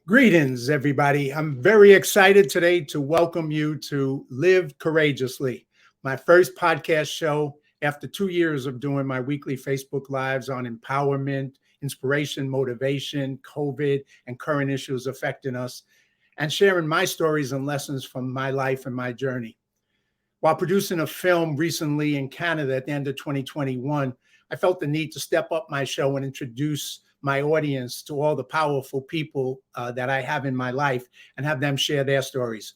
Greetings, everybody. I'm very excited today to welcome you to Live Courageously, my first podcast show after 2 years of doing my weekly Facebook Lives on empowerment, inspiration, motivation, COVID, and current issues affecting us, and sharing my stories and lessons from my life and my journey. While producing a film recently in Canada at the end of 2021, I felt the need to step up my show and introduce my audience to all the powerful people that I have in my life and have them share their stories.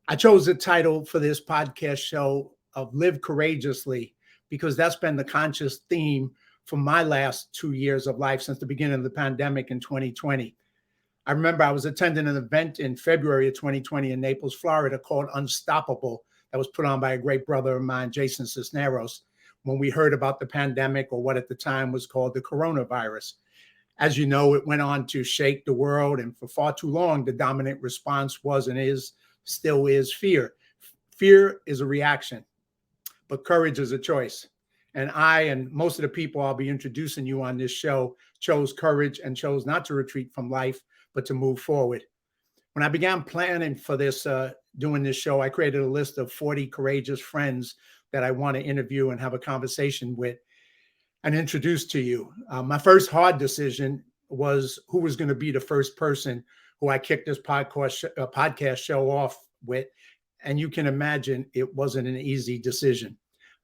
I chose the title for this podcast show of Live Courageously because that's been the conscious theme for my last 2 years of life since the beginning of the pandemic in 2020. I remember I was attending an event in February of 2020 in Naples, Florida called Unstoppable that was put on by a great brother of mine, Jason Cisneros, when we heard about the pandemic, or what at the time was called the coronavirus. As you know, it went on to shake the world, and for far too long, the dominant response was and still is fear. Fear is a reaction, but courage is a choice. And I and most of the people I'll be introducing you on this show chose courage and chose not to retreat from life, but to move forward. When I began planning for doing this show, I created a list of 40 courageous friends that I want to interview and have a conversation with and introduce to you. My first hard decision was who was going to be the first person who I kicked this podcast show off with. And you can imagine it wasn't an easy decision.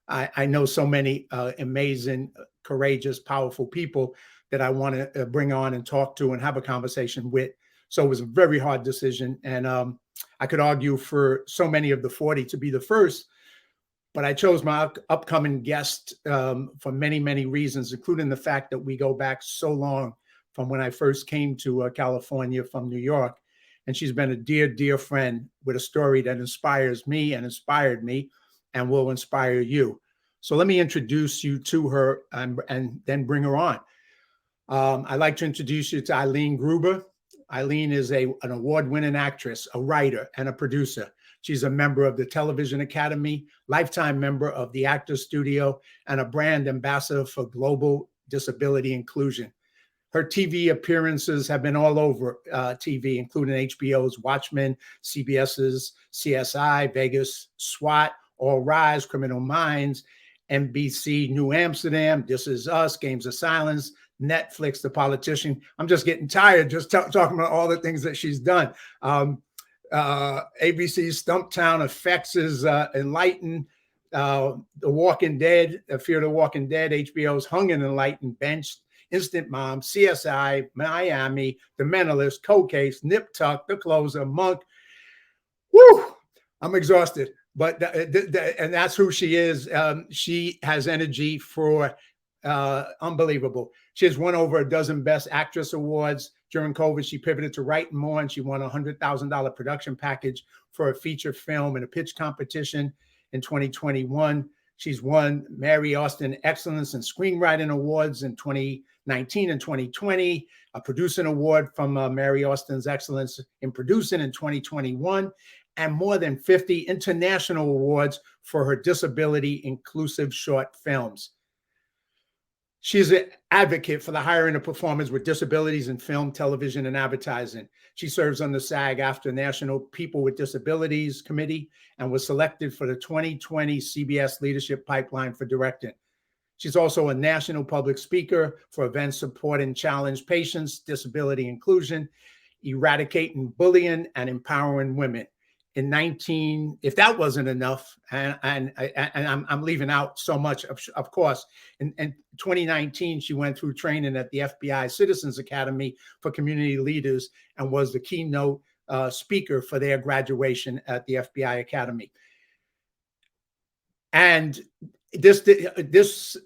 I know so many amazing, courageous, powerful people that I want to bring on and talk to and have a conversation with. So it was a very hard decision. And I could argue for so many of the 40 to be the first, but I chose my upcoming guest for many, many reasons, including the fact that we go back so long from when I first came to California from New York. And she's been a dear, dear friend with a story that inspires me and inspired me and will inspire you. So let me introduce you to her and then bring her on. I'd like to introduce you to Eileen Gruber. Eileen is an award-winning actress, a writer, and a producer. She's a member of the Television Academy, lifetime member of the Actors Studio, and a brand ambassador for global disability inclusion. Her TV appearances have been all over TV, including HBO's Watchmen, CBS's CSI, Vegas, SWAT, All Rise, Criminal Minds, NBC New Amsterdam, This Is Us, Games of Silence, Netflix, The Politician. I'm just getting tired just talking about all the things that she's done. ABC's Stumptown, FX's Enlightened, The Walking Dead, Fear the Walking Dead, HBO's Hung and Enlightened, Benched, Instant Mom, CSI, Miami, The Mentalist, Cold Case, Nip Tuck, The Closer, Monk. Woo! I'm exhausted, but and that's who she is. She has energy for unbelievable. She has won over a dozen Best Actress awards. During COVID, she pivoted to writing more, and she won a $100,000 production package for a feature film in a pitch competition in 2021. She's won Mary Austin Excellence in Screenwriting Awards in 2019 and 2020, a producing award from Mary Austin's Excellence in Producing in 2021, and more than 50 international awards for her disability inclusive short films. She's an advocate for the hiring of performers with disabilities in film, television, and advertising. She serves on the SAG-AFTRA National People with Disabilities Committee and was selected for the 2020 CBS Leadership Pipeline for directing. She's also a national public speaker for events supporting challenged patients, disability inclusion, eradicating bullying, and empowering women. If that wasn't enough, and I'm leaving out so much, of course, in 2019, she went through training at the FBI Citizens Academy for Community Leaders and was the keynote speaker for their graduation at the FBI Academy. And this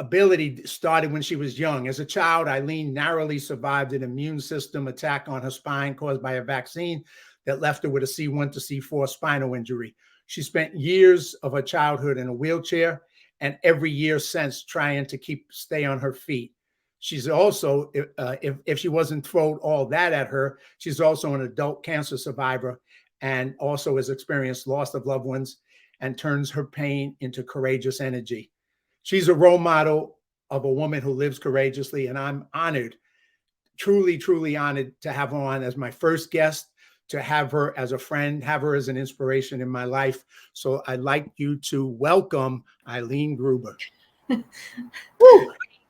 ability started when she was young. As a child, Eileen narrowly survived an immune system attack on her spine caused by a vaccine that left her with a C1 to C4 spinal injury. She spent years of her childhood in a wheelchair and every year since trying to stay on her feet. She's also, if she wasn't thrown all that at her, she's also an adult cancer survivor and also has experienced loss of loved ones and turns her pain into courageous energy. She's a role model of a woman who lives courageously, and I'm honored truly, truly honored to have her on as my first guest, to have her as a friend, have her as an inspiration in my life. So I'd like you to welcome Eileen Gruber. Woo!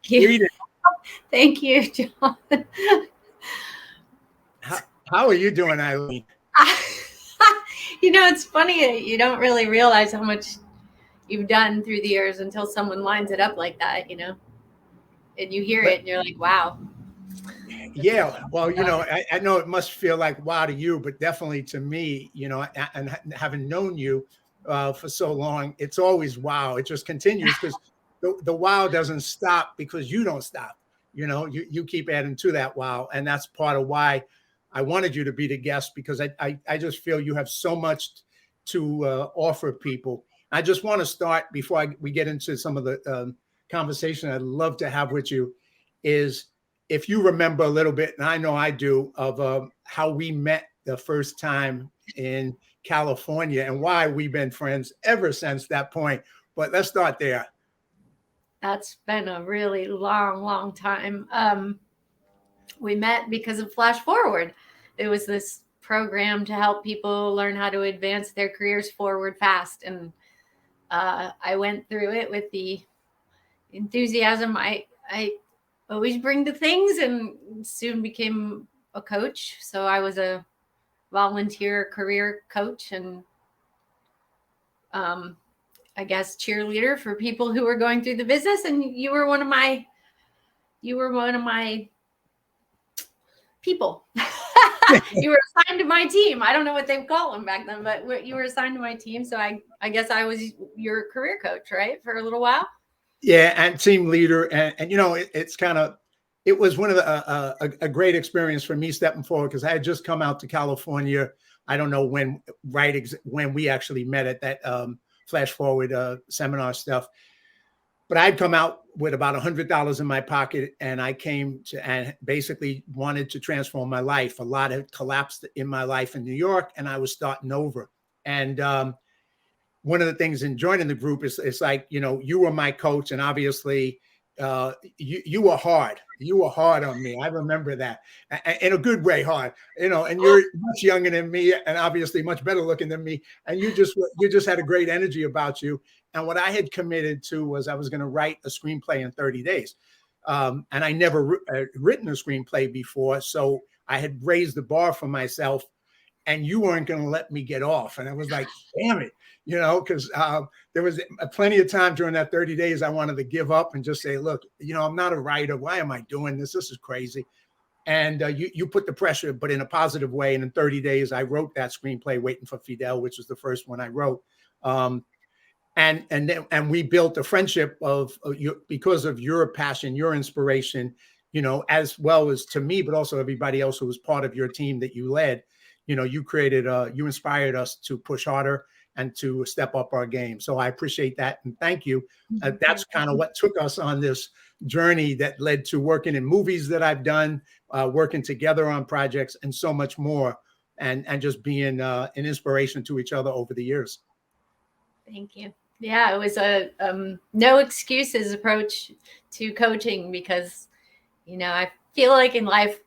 Thank you. Thank you, John. How are you doing, Eileen? It's funny. You don't really realize how much you've done through the years until someone lines it up like that, and you hear it and you're like, wow. Yeah, well, I know it must feel like wow to you, but definitely to me, and having known you for so long, it's always wow. It just continues because the wow doesn't stop because you don't stop. You keep adding to that wow, and that's part of why I wanted you to be the guest, because I just feel you have so much to offer people. I just want to start before we get into some of the conversation I'd love to have with you is, if you remember a little bit, and I know I do, of how we met the first time in California and why we've been friends ever since that point. But let's start there. That's been a really long, long time. We met because of Flash Forward. It was this program to help people learn how to advance their careers forward fast. And I went through it with the enthusiasm I always bring to things, and soon became a coach. So I was a volunteer career coach and I guess cheerleader for people who were going through the business. And you were one of my people. You were assigned to my team. I don't know what they call them back then, but you were assigned to my team. So I guess I was your career coach, right? For a little while. Yeah. And team leader. And it's kind of, it was one of the, a great experience for me stepping forward, because I had just come out to California. I don't know when we actually met at that Flash Forward seminar stuff. But I'd come out with about $100 in my pocket, and I came to and basically wanted to transform my life. A lot had collapsed in my life in New York, and I was starting over. And one of the things in joining the group is it's like, you were my coach, and obviously you were hard. You were hard on me. I remember that, in a good way, hard. And you're much younger than me, and obviously much better looking than me. And you just had a great energy about you. And what I had committed to was I was going to write a screenplay in 30 days. And I never written a screenplay before, so I had raised the bar for myself. And you weren't going to let me get off. And I was like, damn it, because there was plenty of time during that 30 days I wanted to give up and just say, look, I'm not a writer. Why am I doing this? This is crazy. And you put the pressure, but in a positive way. And in 30 days, I wrote that screenplay, Waiting for Fidel, which was the first one I wrote. And we built a friendship because of your passion, your inspiration, as well as to me, but also everybody else who was part of your team that you led. You inspired us to push harder and to step up our game. So I appreciate that. And thank you. That's kind of what took us on this journey that led to working in movies that I've done, working together on projects, and so much more, and just being an inspiration to each other over the years. Thank you. Yeah, it was a no excuses approach to coaching, because, I feel like in life,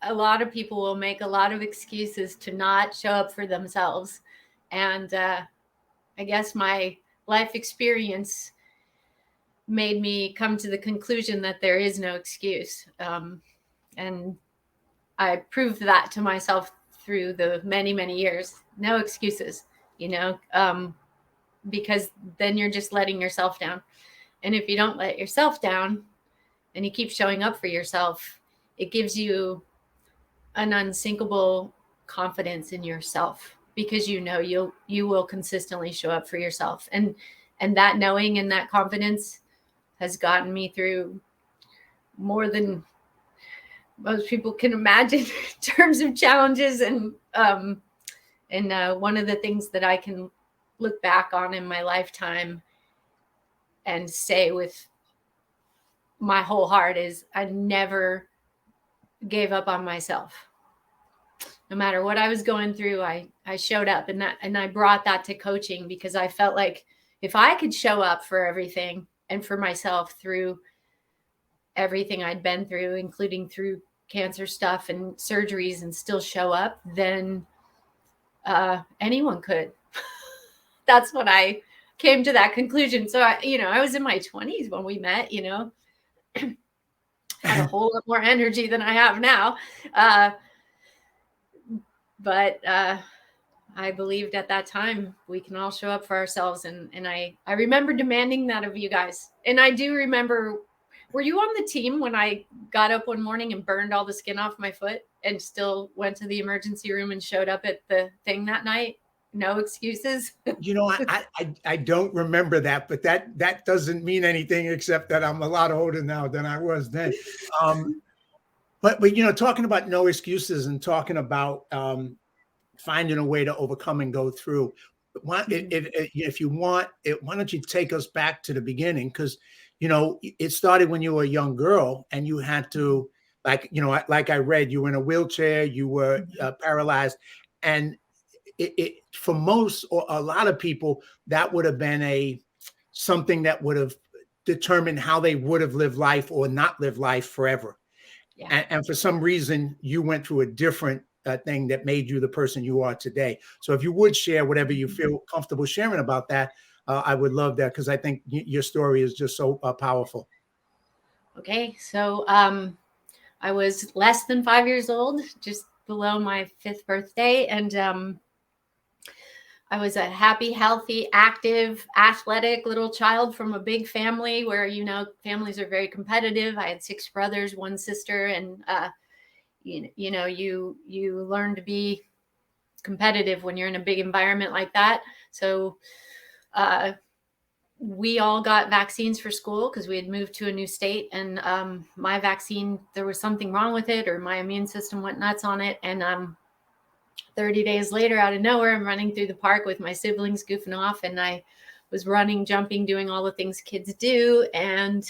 a lot of people will make a lot of excuses to not show up for themselves. And I guess my life experience made me come to the conclusion that there is no excuse. And I proved that to myself through the many, many years. No excuses, because then you're just letting yourself down. And if you don't let yourself down and you keep showing up for yourself, it gives you an unsinkable confidence in yourself, because you will consistently show up for yourself. And that knowing and that confidence has gotten me through more than most people can imagine in terms of challenges. And one of the things that I can look back on in my lifetime and say with my whole heart is I never gave up on myself. No matter what I was going through, I showed up, and I brought that to coaching, because I felt like if I could show up for everything and for myself through everything I'd been through, including through cancer stuff and surgeries and still show up, then anyone could. That's what I came to that conclusion. So I was in my 20s when we met, had a whole lot more energy than I have now. But I believed at that time we can all show up for ourselves. And I remember demanding that of you guys. And I do remember, were you on the team when I got up one morning and burned all the skin off my foot and still went to the emergency room and showed up at the thing that night? No excuses. I don't remember that, but that doesn't mean anything except that I'm a lot older now than I was then. But talking about no excuses and talking about finding a way to overcome and go through. If you want it, why don't you take us back to the beginning? Because it started when you were a young girl and you had to, like I read, you were in a wheelchair, you were paralyzed, and it for most or a lot of people that would have been something that would have determined how they would have lived life or not lived life forever. Yeah. And for some reason you went through a different thing that made you the person you are today. So if you would share whatever you feel comfortable sharing about that, I would love that, because I think your story is just so powerful. Okay, so I was less than 5 years old, just below my 5th birthday, and I was a happy, healthy, active, athletic little child from a big family where, families are very competitive. I had 6 brothers, 1 sister, and you learn to be competitive when you're in a big environment like that. So we all got vaccines for school because we had moved to a new state, and my vaccine, there was something wrong with it, or my immune system went nuts on it. And 30 days later, out of nowhere, I'm running through the park with my siblings goofing off, and I was running, jumping, doing all the things kids do. And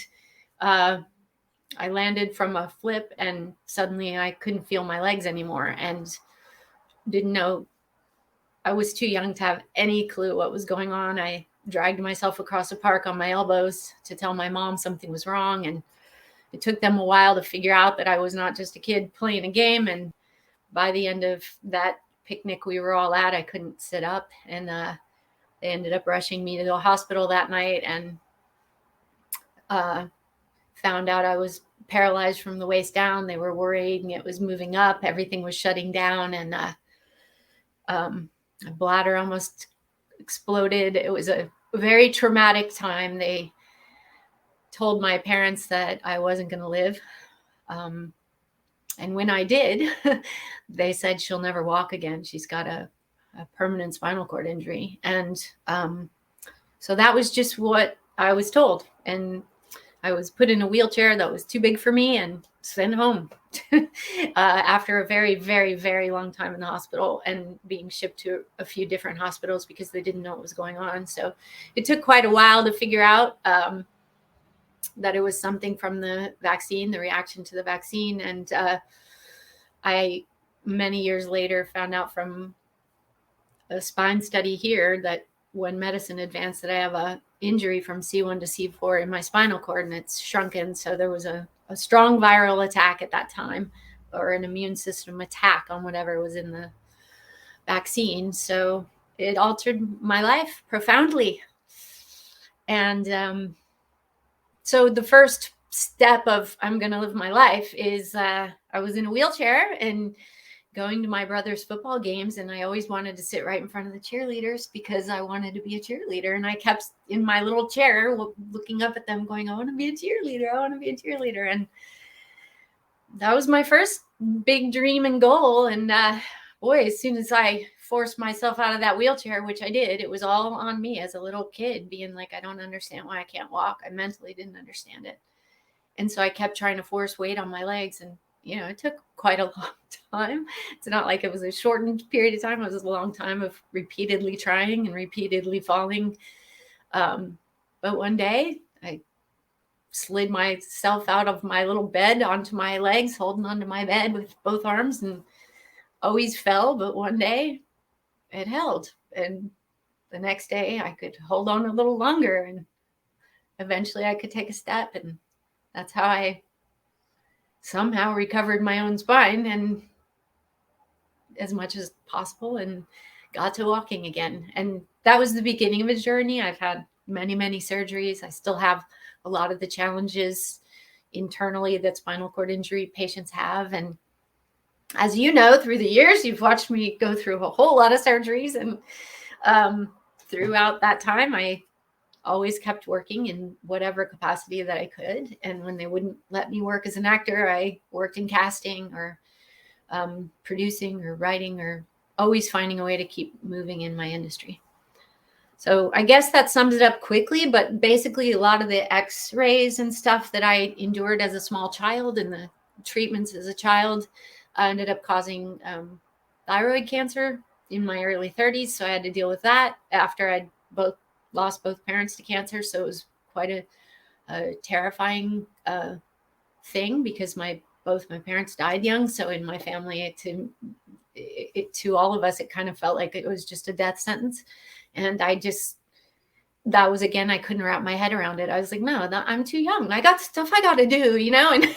I landed from a flip, and suddenly I couldn't feel my legs anymore and didn't know. I was too young to have any clue what was going on. I dragged myself across the park on my elbows to tell my mom something was wrong. And it took them a while to figure out that I was not just a kid playing a game. And by the end of that picnic we were all at, I couldn't sit up, and they ended up rushing me to the hospital that night, and found out I was paralyzed from the waist down. They were worrying it was moving up. Everything was shutting down, and my bladder almost exploded. It was a very traumatic time. They told my parents that I wasn't going to live. And when I did, they said she'll never walk again. She's got a permanent spinal cord injury. And so that was just what I was told. And I was put in a wheelchair that was too big for me and sent home after a very, very, very long time in the hospital and being shipped to a few different hospitals because they didn't know what was going on. So it took quite a while to figure out that it was something from the vaccine, the reaction to the vaccine. And I, many years later, found out from a spine study here that when medicine advanced, that I have a injury from C1 to C4 in my spinal cord, and it's shrunken. So there was a strong viral attack at that time, or an immune system attack on whatever was in the vaccine. So it altered my life profoundly. And so the first step of I'm going to live my life is I was in a wheelchair and going to my brother's football games, and I always wanted to sit right in front of the cheerleaders because I wanted to be a cheerleader. And I kept in my little chair looking up at them going, I want to be a cheerleader. I want to be a cheerleader. And that was my first big dream and goal. And boy, as soon as I forced myself out of that wheelchair, which I did, it was all on me as a little kid being like, I don't understand why I can't walk. I mentally didn't understand it. And so I kept trying to force weight on my legs, and it took quite a long time. It's not like it was a shortened period of time. It was a long time of repeatedly trying and repeatedly falling. But one day I slid myself out of my little bed onto my legs, holding onto my bed with both arms, and always fell. But one day it held. And the next day I could hold on a little longer, and eventually I could take a step. And that's how I somehow recovered my own spine and as much as possible and got to walking again. And that was the beginning of a journey. I've had many, many surgeries. I still have a lot of the challenges internally that spinal cord injury patients have. And as you know, through the years, you've watched me go through a whole lot of surgeries. And throughout that time, I always kept working in whatever capacity that I could. And when they wouldn't let me work as an actor, I worked in casting or producing or writing, or always finding a way to keep moving in my industry. So I guess that sums it up quickly, but basically a lot of the x-rays and stuff that I endured as a small child and the treatments as a child ended up causing thyroid cancer in my early 30s. So I had to deal with that after I'd lost both parents to cancer. So it was quite a terrifying thing because both my parents died young. So in my family, to all of us, it kind of felt like it was just a death sentence. And that was, again, I couldn't wrap my head around it. I was like, no, I'm too young. I got stuff I got to do, And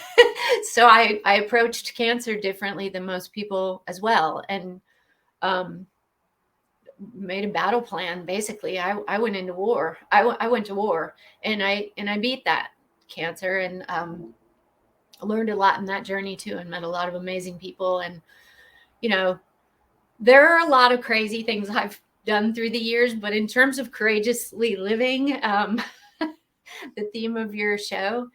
so I approached cancer differently than most people as well. And made a battle plan. Basically, I went into war. I went to war and I beat that cancer and learned a lot in that journey too, and met a lot of amazing people. And, there are a lot of crazy things I've done through the years, but in terms of courageously living, the theme of your show,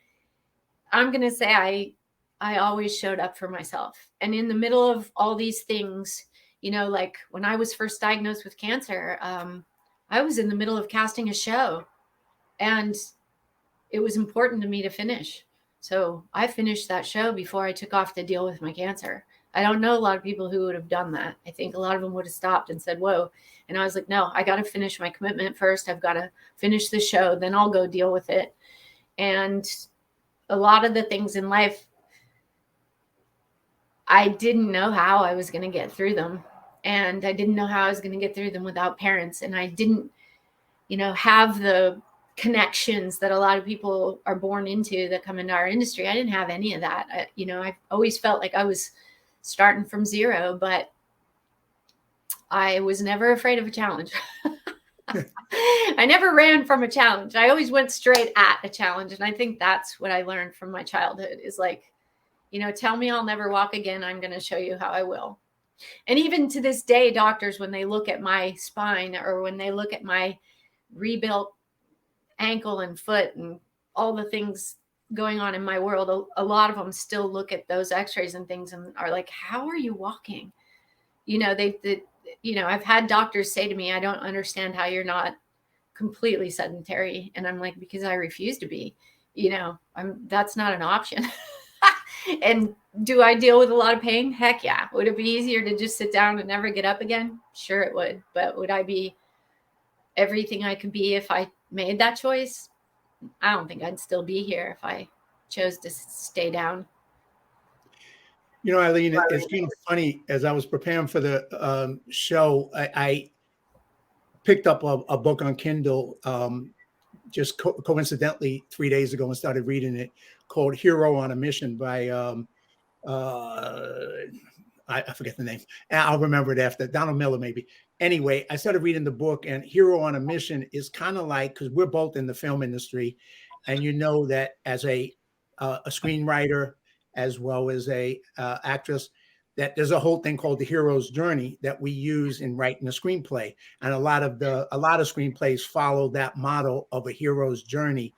I'm going to say I always showed up for myself. And in the middle of all these things, like when I was first diagnosed with cancer, I was in the middle of casting a show and it was important to me to finish. So I finished that show before I took off to deal with my cancer. I don't know a lot of people who would have done that. I think a lot of them would have stopped and said, whoa. And I was like, no, I got to finish my commitment first. I've got to finish the show, then I'll go deal with it. And a lot of the things in life, I didn't know how I was going to get through them. And I didn't know how I was going to get through them without parents. And I didn't, have the connections that a lot of people are born into that come into our industry. I didn't have any of that. I always felt like I was starting from zero, but I was never afraid of a challenge. I never ran from a challenge. I always went straight at a challenge. And I think that's what I learned from my childhood is like, tell me I'll never walk again. I'm going to show you how I will. And even to this day, doctors, when they look at my spine or when they look at my rebuilt ankle and foot and all the things going on in my world, a lot of them still look at those x-rays and things and are like, how are you walking? I've had doctors say to me, I don't understand how you're not completely sedentary. And I'm like, because I refuse to be, that's not an option. And do I deal with a lot of pain? Heck yeah. Would it be easier to just sit down and never get up again? Sure it would. But would I be everything I could be if I made that choice? I don't think I'd still be here if I chose to stay down. Eileen, it's kind of funny. As I was preparing for the show, I picked up a book on Kindle just coincidentally 3 days ago and started reading it, called Hero on a Mission by, I forget the name. I'll remember it after. Donald Miller, maybe. Anyway, I started reading the book, and Hero on a Mission is kind of like, because we're both in the film industry, and that as a screenwriter as well as a actress, that there's a whole thing called the hero's journey that we use in writing a screenplay. And a lot of screenplays follow that model of a hero's journey.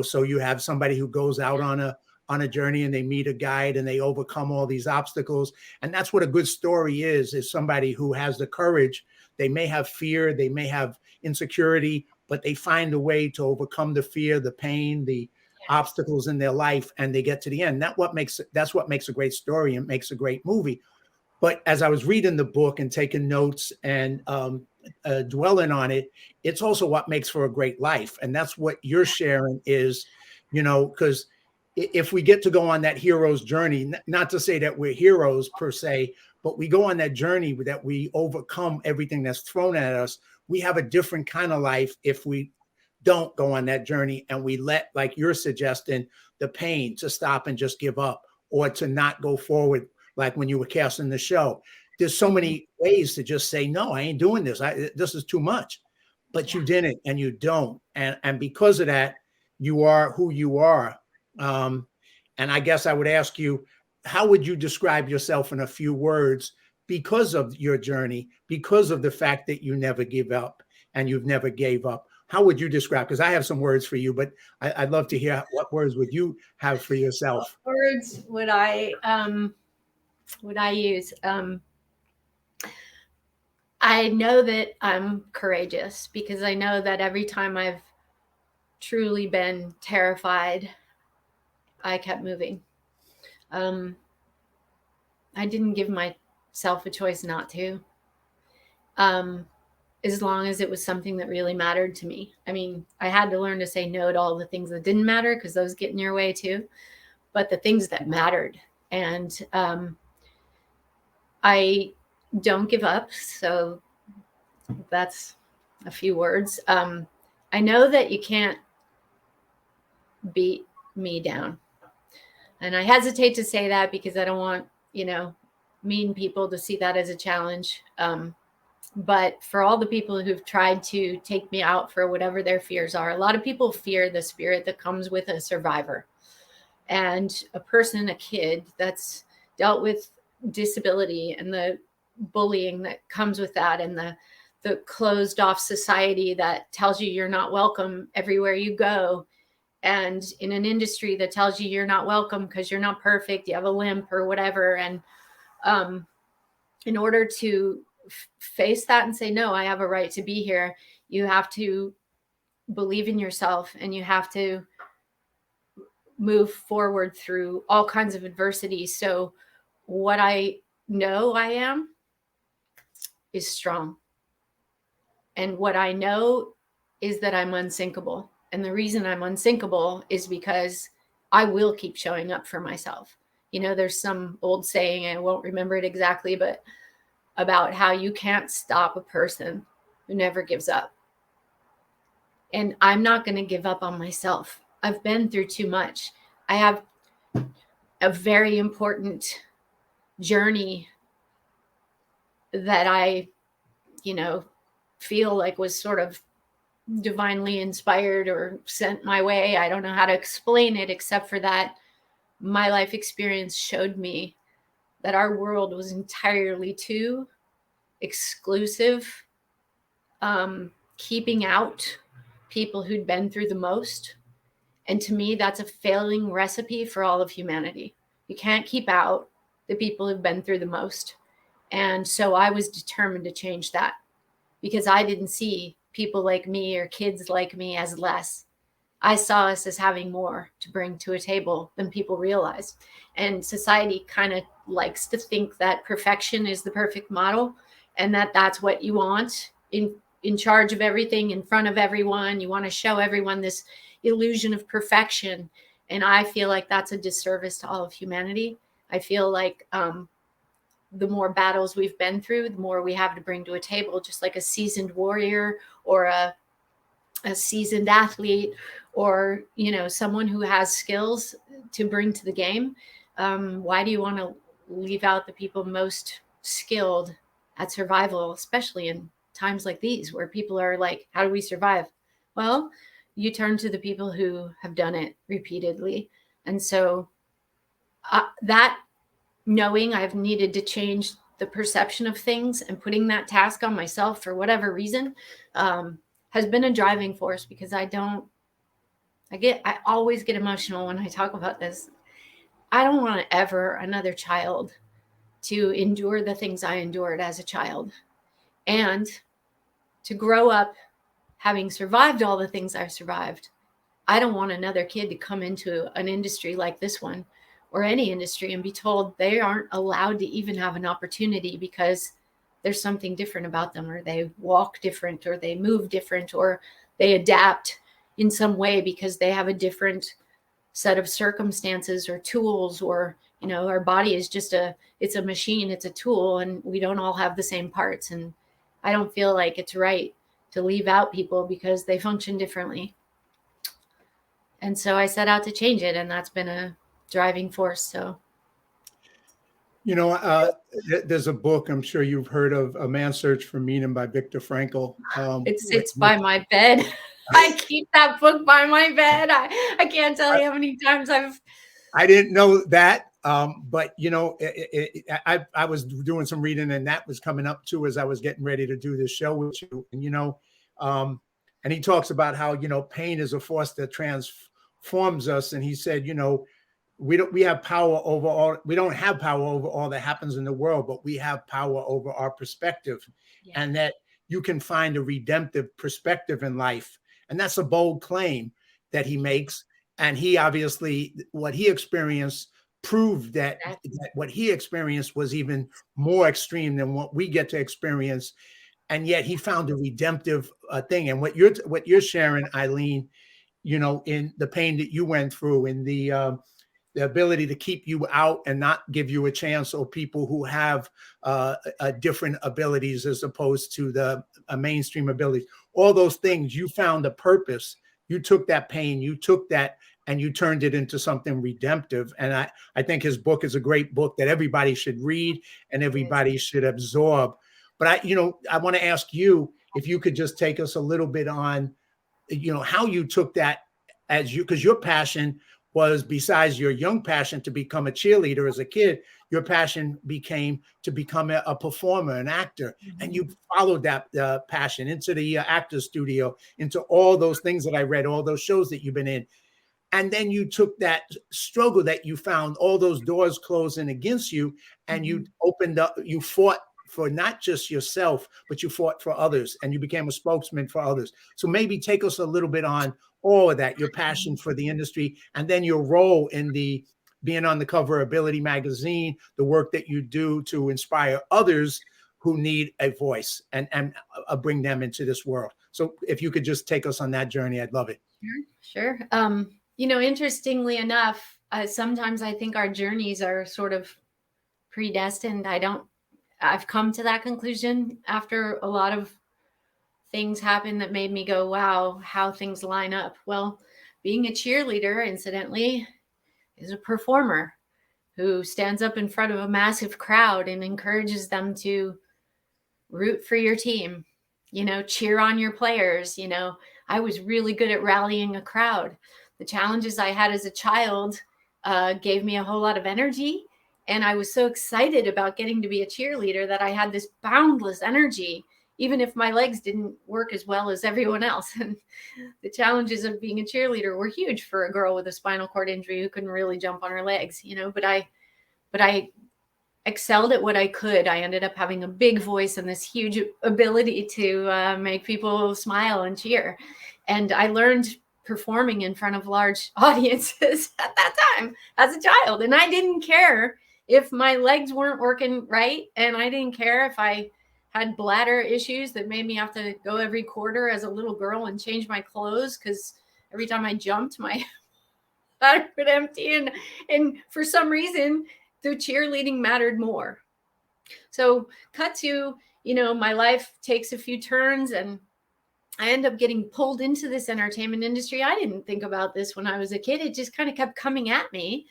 So you have somebody who goes out on a journey and they meet a guide and they overcome all these obstacles. And that's what a good story is somebody who has the courage. They may have fear, they may have insecurity, but they find a way to overcome the fear, the pain, the obstacles in their life, and they get to the end. That's what makes a great story and makes a great movie. But as I was reading the book and taking notes and dwelling on it, it's also what makes for a great life. And that's what you're sharing is, because if we get to go on that hero's journey, not to say that we're heroes per se, but we go on that journey that we overcome everything that's thrown at us, we have a different kind of life if we don't go on that journey and we let, like you're suggesting, the pain to stop and just give up, or to not go forward, like when you were casting the show. There's so many ways to just say, no, I ain't doing this. This is too much. But you didn't, and you don't. And because of that, you are who you are. And I guess I would ask you, how would you describe yourself in a few words because of your journey, because of the fact that you never give up and you've never gave up? How would you describe? Because I have some words for you, but I'd love to hear what words would you have for yourself? What words would I use? I know that I'm courageous because I know that every time I've truly been terrified, I kept moving. I didn't give myself a choice not to. As long as it was something that really mattered to me. I mean, I had to learn to say no to all the things that didn't matter because those get in your way too. But the things that mattered, and I don't give up. So that's a few words. I know that you can't beat me down. And I hesitate to say that because I don't want, mean people to see that as a challenge. But for all the people who've tried to take me out for whatever their fears are, a lot of people fear the spirit that comes with a survivor. And a person, a kid that's dealt with disability and the bullying that comes with that, and the closed off society that tells you you're not welcome everywhere you go, and in an industry that tells you you're not welcome because you're not perfect, you have a limp or whatever. And in order to face that and say, no, I have a right to be here, you have to believe in yourself, and you have to move forward through all kinds of adversity. So what I know I am is strong. And what I know is that I'm unsinkable. And the reason I'm unsinkable is because I will keep showing up for myself. There's some old saying, I won't remember it exactly, but about how you can't stop a person who never gives up. And I'm not going to give up on myself. I've been through too much. I have a very important journey that I, feel like was sort of divinely inspired or sent my way. I don't know how to explain it, except for that my life experience showed me that our world was entirely too exclusive, keeping out people who'd been through the most. And to me, that's a failing recipe for all of humanity. You can't keep out the people who've been through the most. And so I was determined to change that, because I didn't see people like me or kids like me as less. I saw us as having more to bring to a table than people realize. And society kind of likes to think that perfection is the perfect model, and that that's what you want in charge of everything, in front of everyone. You want to show everyone this illusion of perfection. And I feel like that's a disservice to all of humanity. I feel like the more battles we've been through, the more we have to bring to a table, just like a seasoned warrior or a seasoned athlete, or, someone who has skills to bring to the game. Why do you want to leave out the people most skilled at survival, especially in times like these where people are like, how do we survive? Well, you turn to the people who have done it repeatedly. And so that knowing I've needed to change the perception of things and putting that task on myself for whatever reason has been a driving force, because I always get emotional when I talk about this. I don't want ever another child to endure the things I endured as a child, and to grow up having survived all the things I've survived. I don't want another kid to come into an industry like this one, or any industry, and be told they aren't allowed to even have an opportunity because there's something different about them, or they walk different, or they move different, or they adapt in some way because they have a different set of circumstances or tools, or, our body is it's a machine, it's a tool, and we don't all have the same parts. And I don't feel like it's right to leave out people because they function differently. And so I set out to change it, and that's been a driving force. So You know, there's a book I'm sure you've heard of, A Man's Search for Meaning by Viktor Frankl. It sits by my bed. I keep that book by my bed. I can't tell you how many times I didn't know that, but you know, I was doing some reading, and that was coming up too as I was getting ready to do this show with you. And you know, and he talks about how pain is a force that transforms us. And he said, we have power over all. We don't have power over all that happens in the world, but we have power over our perspective, and that you can find a redemptive perspective in life. And that's a bold claim that he makes. And he obviously, what he experienced proved that what he experienced was even more extreme than what we get to experience. And yet he found a redemptive thing. And what you're sharing, Eileen, in the pain that you went through, in the ability to keep you out and not give you a chance, or people who have different abilities as opposed to the mainstream abilities, all those things, you found a purpose. You took that pain, you took that, and you turned it into something redemptive. And I think his book is a great book that everybody should read and everybody should absorb. But I want to ask you if you could just take us a little bit on, how you took that because your passion was, besides your young passion to become a cheerleader as a kid, your passion became to become a performer, an actor. And you followed that passion into the actor's studio, into all those things that I read, all those shows that you've been in. And then you took that struggle that you found, all those doors closing against you, and you opened up, you fought for not just yourself, but you fought for others, and you became a spokesman for others. So maybe take us a little bit on all of that, your passion for the industry, and then your role in the being on the cover of Ability Magazine, the work that you do to inspire others who need a voice and bring them into this world. So if you could just take us on that journey, I'd love it. Sure. Interestingly enough, sometimes I think our journeys are sort of predestined. I've come to that conclusion after a lot of things happened that made me go, wow, how things line up. Well, being a cheerleader, incidentally, is a performer who stands up in front of a massive crowd and encourages them to root for your team, cheer on your players. I was really good at rallying a crowd. The challenges I had as a child gave me a whole lot of energy. And I was so excited about getting to be a cheerleader that I had this boundless energy, even if my legs didn't work as well as everyone else. And the challenges of being a cheerleader were huge for a girl with a spinal cord injury who couldn't really jump on her legs, but I excelled at what I could. I ended up having a big voice and this huge ability to make people smile and cheer. And I learned performing in front of large audiences at that time as a child. And I didn't care if my legs weren't working right. And I didn't care if I had bladder issues that made me have to go every quarter as a little girl and change my clothes, because every time I jumped, my bladder would empty. And for some reason, the cheerleading mattered more. So cut to, my life takes a few turns and I end up getting pulled into this entertainment industry. I didn't think about this when I was a kid. It just kind of kept coming at me.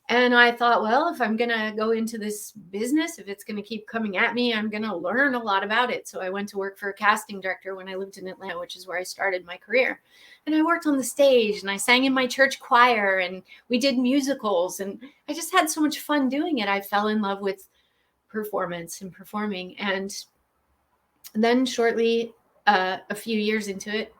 And I thought, well, if I'm going to go into this business, if it's going to keep coming at me, I'm going to learn a lot about it. So I went to work for a casting director when I lived in Atlanta, which is where I started my career. And I worked on the stage and I sang in my church choir and we did musicals. And I just had so much fun doing it. I fell in love with performance and performing. And then shortly, a few years into it,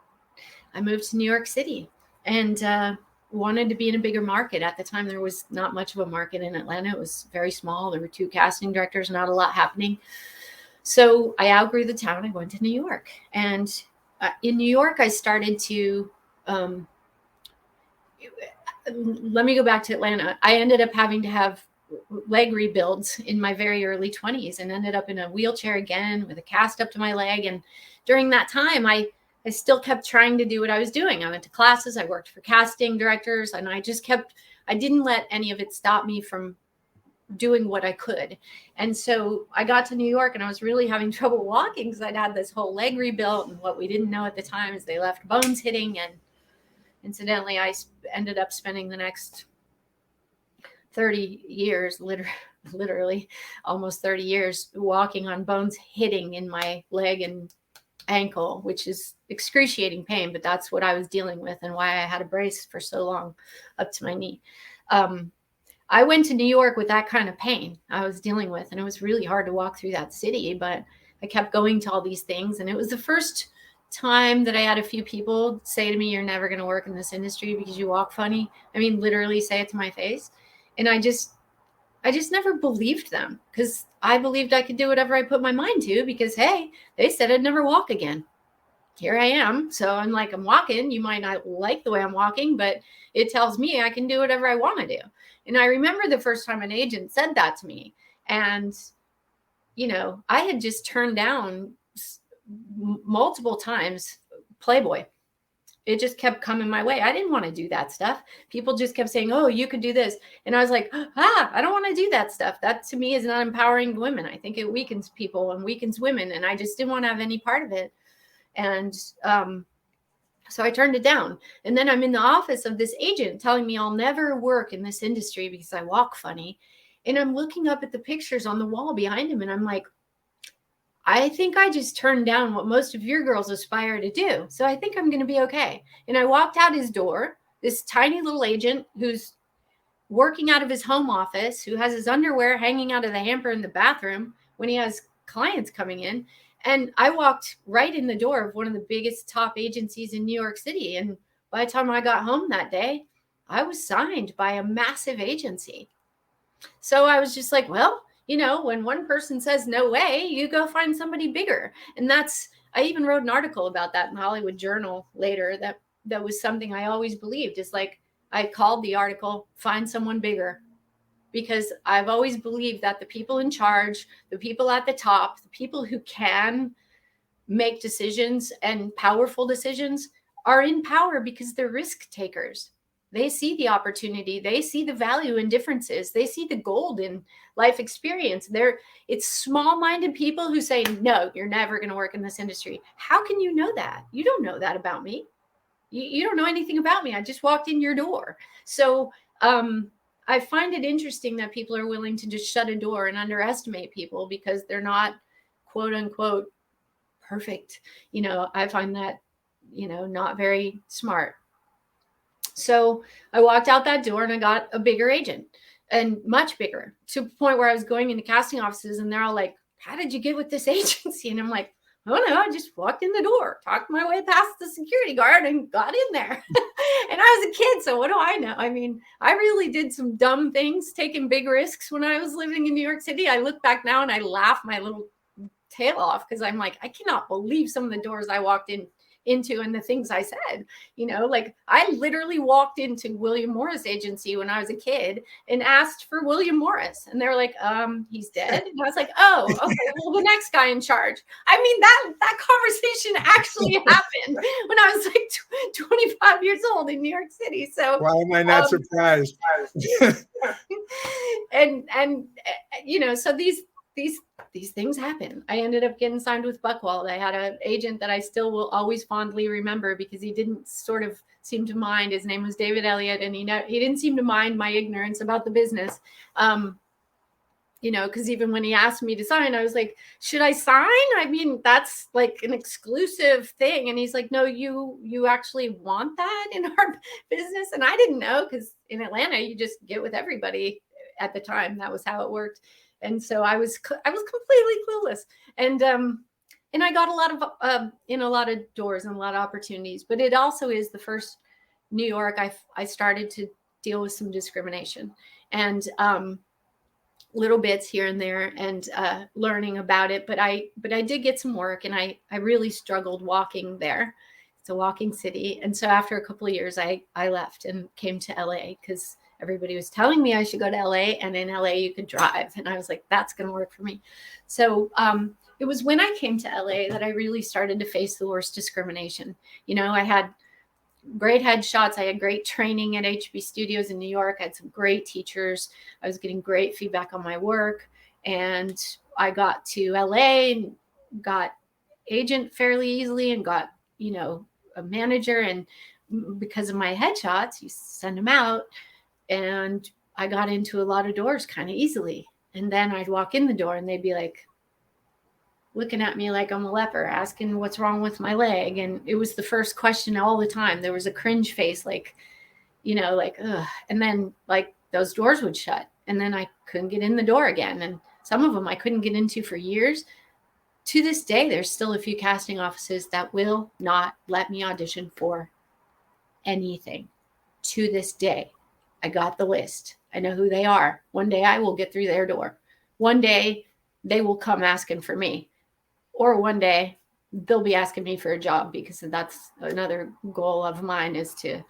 I moved to New York City and wanted to be in a bigger market. At the time, there was not much of a market in Atlanta. It was very small. There were 2 casting directors, not a lot happening. So I outgrew the town. I went to New York. And in New York, I started to, let me go back to Atlanta. I ended up having to have leg rebuilds in my very early 20s and ended up in a wheelchair again with a cast up to my leg. And during that time, I still kept trying to do what I was doing. I went to classes, I worked for casting directors, and I didn't let any of it stop me from doing what I could. And so I got to New York and I was really having trouble walking because I'd had this whole leg rebuilt. And what we didn't know at the time is they left bones hitting. And incidentally, I ended up spending the next 30 years, literally literally almost 30 years walking on bones hitting in my leg and ankle, which is excruciating pain, but that's what I was dealing with and why I had a brace for so long up to my knee. I went to New York with that kind of pain I was dealing with, and it was really hard to walk through that city, but I kept going to all these things. And it was the first time that I had a few people say to me, "You're never going to work in this industry because you walk funny." I mean, literally say it to my face. And I just never believed them, because I believed I could do whatever I put my mind to, because, hey, they said I'd never walk again. Here I am. So I'm like, I'm walking. You might not like the way I'm walking, but it tells me I can do whatever I want to do. And I remember the first time an agent said that to me. And, I had just turned down multiple times Playboy. It just kept coming my way. I didn't want to do that stuff. People just kept saying, "Oh, you could do this." And I was like, I don't want to do that stuff. That to me is not empowering women. I think it weakens people and weakens women. And I just didn't want to have any part of it. And so I turned it down. And then I'm in the office of this agent telling me I'll never work in this industry because I walk funny. And I'm looking up at the pictures on the wall behind him. And I'm like, I think I just turned down what most of your girls aspire to do. So I think I'm going to be okay. And I walked out his door, this tiny little agent who's working out of his home office, who has his underwear hanging out of the hamper in the bathroom when he has clients coming in. And I walked right in the door of one of the biggest top agencies in New York City. And by the time I got home that day, I was signed by a massive agency. So I was just like, well, when one person says no way, you go find somebody bigger. And I even wrote an article about that in the Hollywood Journal later. That was something I always believed. Is like, I called the article, "Find Someone Bigger," because I've always believed that the people in charge, the people at the top, the people who can make decisions and powerful decisions are in power because they're risk takers. They see the opportunity. They see the value in differences. They see the gold in life experience. It's small-minded people who say, "No, you're never going to work in this industry." How can you know that? You don't know that about me. You don't know anything about me. I just walked in your door. So I find it interesting that people are willing to just shut a door and underestimate people because they're not, quote unquote, perfect. I find that, not very smart. So I walked out that door and I got a bigger agent, and much bigger, to the point where I was going into casting offices and they're all like, "How did you get with this agency?" And I'm like, "Oh no, I just walked in the door, talked my way past the security guard and got in there." And I was a kid, so what do I know? I mean, I really did some dumb things, taking big risks when I was living in New York City. I look back now and I laugh my little tail off, because I'm like, I cannot believe some of the doors I walked into and the things I said. Like, I literally walked into William Morris agency when I was a kid and asked for William Morris, and they're like, "He's dead." And I was like, "Oh, okay, well, the next guy in charge." I mean, that conversation actually happened when I was like 25 years old in New York City. So why am I not surprised? and so these things happen. I ended up getting signed with Buchwald. I had an agent that I still will always fondly remember, because he didn't sort of seem to mind. His name was David Elliott, and he didn't seem to mind my ignorance about the business. Because even when he asked me to sign, I was like, "Should I sign? I mean, that's like an exclusive thing." And he's like, "No, you actually want that in our business?" And I didn't know, because in Atlanta, you just get with everybody at the time. That was how it worked. And so I was completely clueless. And I got a lot of doors and a lot of opportunities. But it also is the first New York I started to deal with some discrimination, and little bits here and there, and learning about it. But I did get some work, and I really struggled walking there. It's a walking city. And so after a couple of years, I left and came to LA, because everybody was telling me I should go to LA, and in LA you could drive. And I was like, that's going to work for me. So it was when I came to LA that I really started to face the worst discrimination. I had great headshots. I had great training at HB Studios in New York. I had some great teachers. I was getting great feedback on my work. And I got to LA and got agent fairly easily, and got, a manager. And because of my headshots, you send them out. And I got into a lot of doors kind of easily. And then I'd walk in the door and they'd be like looking at me like I'm a leper, asking what's wrong with my leg. And it was the first question all the time. There was a cringe face, like, like, ugh. And then like those doors would shut and then I couldn't get in the door again. And some of them I couldn't get into for years. To this day, there's still a few casting offices that will not let me audition for anything. To this day, I got the list. I know who they are. One day I will get through their door. One day they will come asking for me. Or one day they'll be asking me for a job, because that's another goal of mine, is to,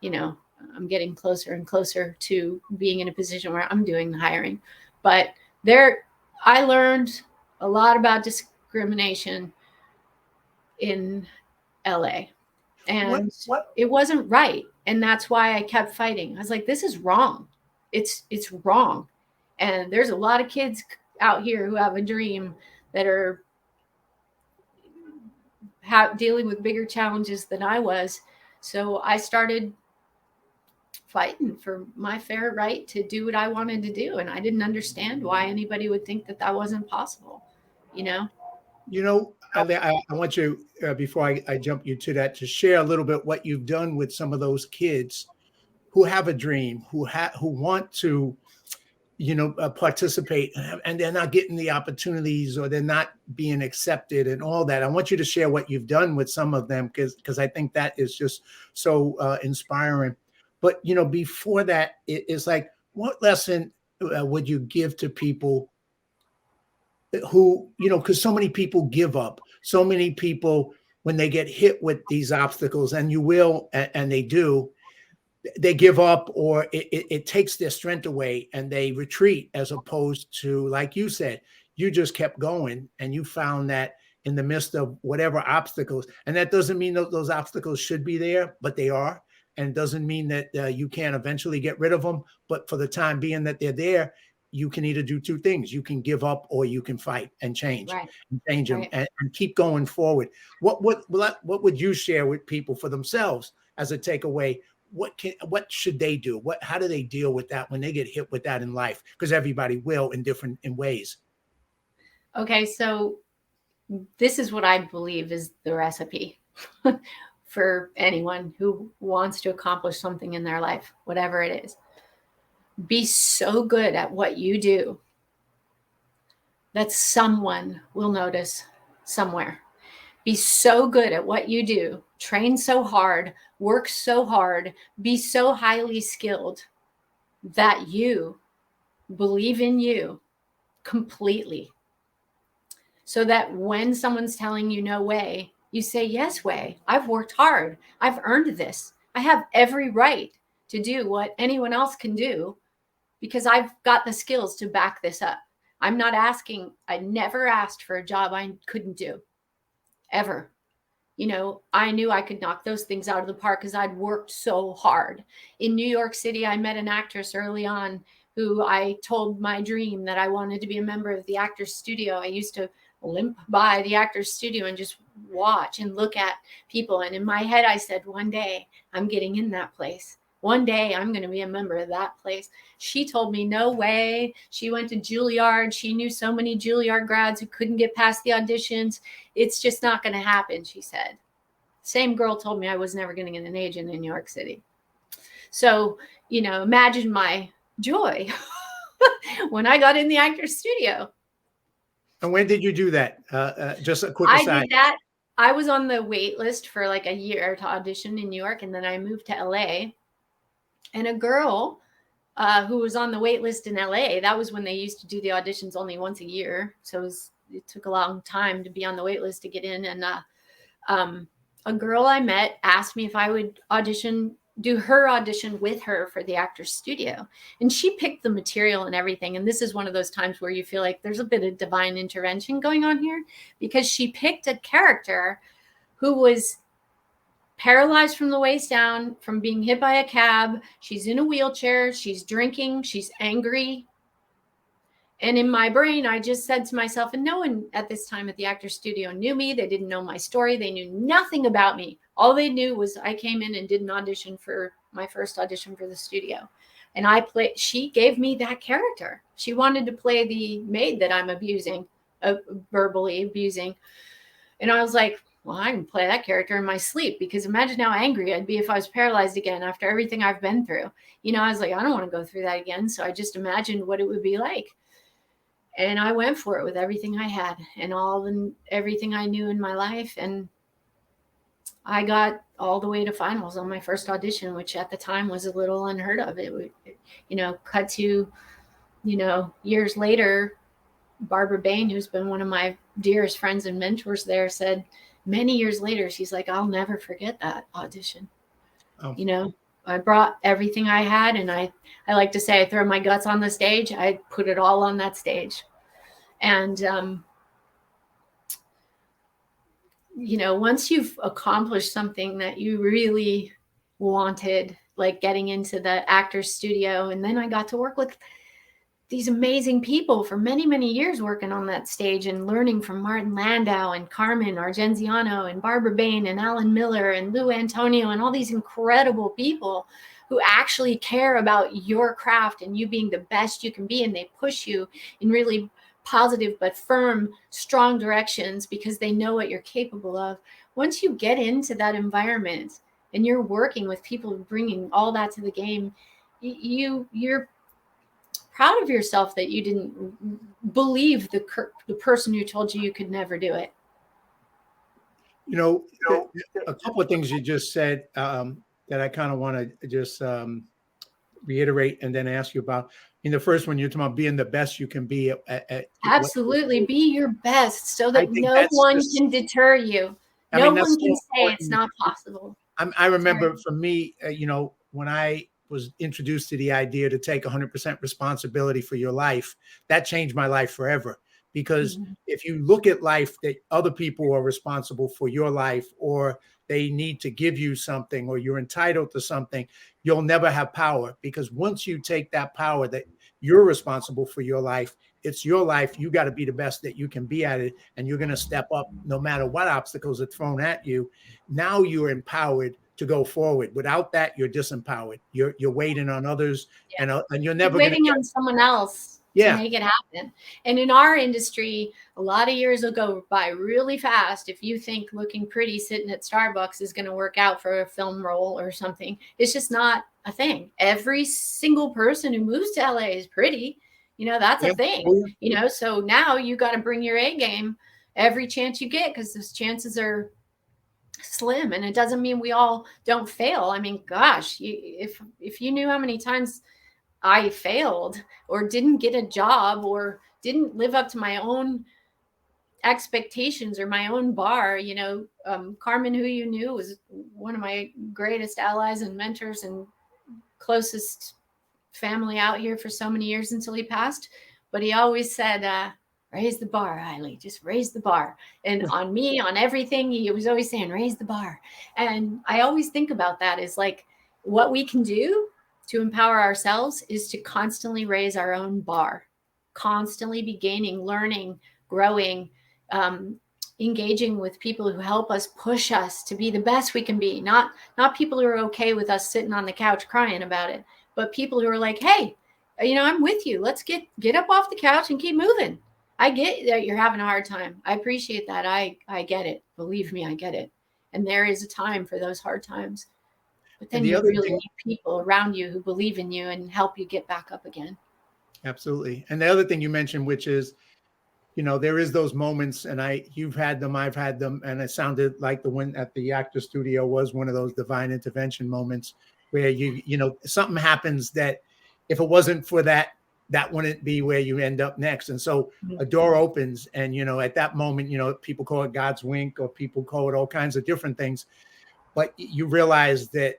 I'm getting closer and closer to being in a position where I'm doing the hiring. But I learned a lot about discrimination in LA, and it wasn't right. And that's why I kept fighting. I was like, this is wrong. It's wrong. And there's a lot of kids out here who have a dream that are dealing with bigger challenges than I was. So I started fighting for my fair right to do what I wanted to do. And I didn't understand why anybody would think that wasn't possible, I want you, before I jump you to that, to share a little bit what you've done with some of those kids who have a dream, who want to, participate, and they're not getting the opportunities, or they're not being accepted and all that. I want you to share what you've done with some of them, because I think that is just so inspiring. But, before that, it's like, what lesson would you give to people who, because so many people give up, so many people, when they get hit with these obstacles, and you will, and they do, they give up, or it takes their strength away and they retreat, as opposed to, like you said, you just kept going and you found that in the midst of whatever obstacles. And that doesn't mean that those obstacles should be there, but they are. And it doesn't mean that you can't eventually get rid of them. But for the time being that they're there, you can either do two things. You can give up, or you can fight and change, right. and change them, right. and keep going forward. What would you share with people for themselves as a takeaway? What should they do? How do they deal with that when they get hit with that in life? Because everybody will in ways. Okay, so this is what I believe is the recipe for anyone who wants to accomplish something in their life, whatever it is. Be so good at what you do that someone will notice somewhere. Be so good at what you do, train so hard, work so hard, be so highly skilled that you believe in you completely. So that when someone's telling you no way, you say, yes way. I've worked hard. I've earned this. I have every right to do what anyone else can do, because I've got the skills to back this up. I never asked for a job I couldn't do, ever. I knew I could knock those things out of the park because I'd worked so hard. In New York City, I met an actress early on who I told my dream that I wanted to be a member of the Actors Studio. I used to limp by the Actors Studio and just watch and look at people. And in my head, I said, one day I'm getting in that place. One day I'm going to be a member of that place. She told me, no way. She went to Juilliard. She knew so many Juilliard grads who couldn't get past the auditions. It's just not going to happen, she said. Same girl told me I was never going to get an agent in New York City. So, imagine my joy when I got in the Actors Studio. And when did you do that? Just a quick aside. I did that. I was on the wait list for like a year to audition in New York. And then I moved to LA. And a girl who was on the wait list in LA, that was when they used to do the auditions only once a year. So it took a long time to be on the wait list to get in. And a girl I met asked me if I would do her audition with her for the Actors Studio. And she picked the material and everything. And this is one of those times where you feel like there's a bit of divine intervention going on here, because she picked a character who was paralyzed from the waist down from being hit by a cab. She's in a wheelchair. She's drinking. She's angry. And in my brain, I just said to myself, and no one at this time at the Actors Studio knew me. They didn't know my story. They knew nothing about me. All they knew was I came in and did an audition for my first audition for the studio. And she gave me that character. She wanted to play the maid that I'm verbally abusing. And I was like, well, I can play that character in my sleep, because imagine how angry I'd be if I was paralyzed again after everything I've been through. I was like, I don't want to go through that again. So I just imagined what it would be like. And I went for it with everything I had and everything I knew in my life. And I got all the way to finals on my first audition, which at the time was a little unheard of. Cut to, years later, Barbara Bain, who's been one of my dearest friends and mentors there, said many years later, she's like, I'll never forget that audition. Oh. I brought everything I had, and I like to say I throw my guts on the stage. I put it all on that stage. And, once you've accomplished something that you really wanted, like getting into the actor's studio, and then I got to work with these amazing people for many, many years working on that stage and learning from Martin Landau and Carmen Argenziano and Barbara Bain and Alan Miller and Lou Antonio and all these incredible people who actually care about your craft and you being the best you can be. And they push you in really positive but firm, strong directions because they know what you're capable of. Once you get into that environment and you're working with people bringing all that to the game, you're proud of yourself that you didn't believe the person who told you could never do it. A couple of things you just said that I kind of want to just reiterate and then ask you about. In the first one, you're talking about being the best you can be at absolutely be your best so that no one can deter you. No one can say it's not possible. I remember for me, when I was introduced to the idea to take 100% responsibility for your life, that changed my life forever. Because if you look at life that other people are responsible for your life, or they need to give you something, or you're entitled to something, you'll never have power. Because once you take that power that you're responsible for your life, it's your life. You got to be the best that you can be at it. And you're going to step up no matter what obstacles are thrown at you. Now you're empowered to go forward. Without that, you're disempowered. You're waiting on others, and you're never waiting on someone else to make it happen. And in our industry, a lot of years will go by really fast. If you think looking pretty sitting at Starbucks is going to work out for a film role or something, it's just not a thing. Every single person who moves to LA is pretty. That's a thing. So now you got to bring your A game every chance you get, because those chances are slim. And it doesn't mean we all don't fail. I mean, gosh, if you knew how many times I failed or didn't get a job or didn't live up to my own expectations or my own bar, Carmen, who you knew, was one of my greatest allies and mentors and closest family out here for so many years until he passed. But he always said, raise the bar, Hailey, just raise the bar. And on me, on everything, he was always saying, raise the bar. And I always think about that as like what we can do to empower ourselves is to constantly raise our own bar, constantly be gaining, learning, growing, engaging with people who help us, push us to be the best we can be. Not people who are okay with us sitting on the couch crying about it, but people who are like, hey, I'm with you. Let's get up off the couch and keep moving. I get that you're having a hard time. I appreciate that. I get it. Believe me, I get it. And there is a time for those hard times. But then you really need people around you who believe in you and help you get back up again. Absolutely. And the other thing you mentioned, which is, there is those moments, and you've had them, I've had them, and it sounded like the one at the actor studio was one of those divine intervention moments where something happens that if it wasn't for that wouldn't be where you end up next. And so a door opens, and, at that moment, people call it God's wink, or people call it all kinds of different things. But you realize that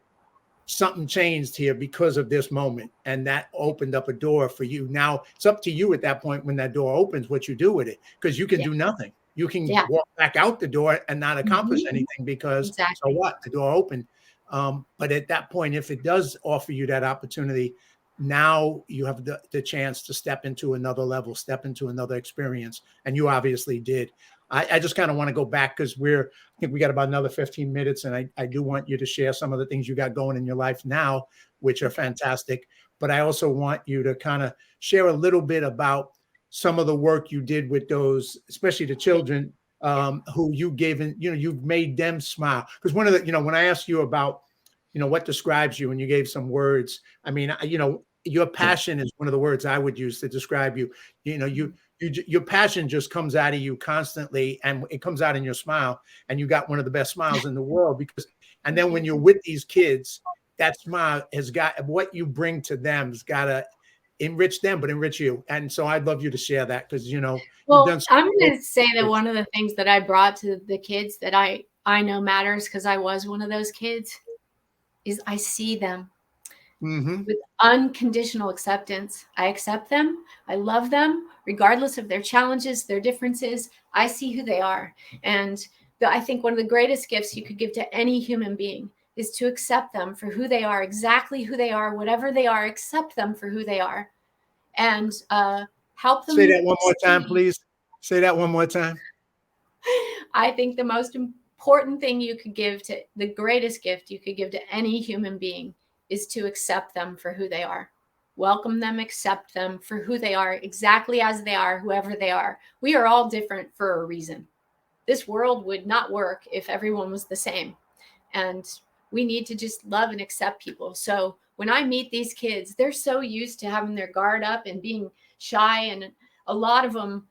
something changed here because of this moment. And that opened up a door for you. Now it's up to you at that point, when that door opens, what you do with it, because you can do nothing. You can walk back out the door and not accomplish anything, because so what? The door opened. But at that point, if it does offer you that opportunity, now you have the chance to step into another level, step into another experience. And you obviously did. I just kind of want to go back, because I think we got about another 15 minutes. And I do want you to share some of the things you got going in your life now, which are fantastic. but I also want you to kind of share a little bit about some of the work you did with those, especially the children who you gave, and you've made them smile. Because one of the, when I asked you about, what describes you, and you gave some words, I mean, your passion is one of the words I would use to describe you. Your passion just comes out of you constantly, and it comes out in your smile, and you got one of the best smiles in the world. And then when you're with these kids, that smile has got, what you bring to them has got to enrich them, but enrich you. And so I'd love you to share that, because well, I'm going to say that one of the things that I brought to the kids that I know matters, because I was one of those kids, is I see them with unconditional acceptance. I accept them. I love them, regardless of their challenges, their differences. I see who they are. And I think one of the greatest gifts you could give to any human being is to accept them for who they are, exactly who they are, whatever they are, accept them for who they are, and help them. Say that one more time, please. Say that one more time. I think the most important thing you could give to, the greatest gift you could give to any human being, is to accept them for who they are. Welcome them, accept them for who they are, exactly as they are, whoever they are. We are all different for a reason. This world would not work if everyone was the same. And we need to just love and accept people. So when I meet these kids, they're so used to having their guard up and being shy. And a lot of them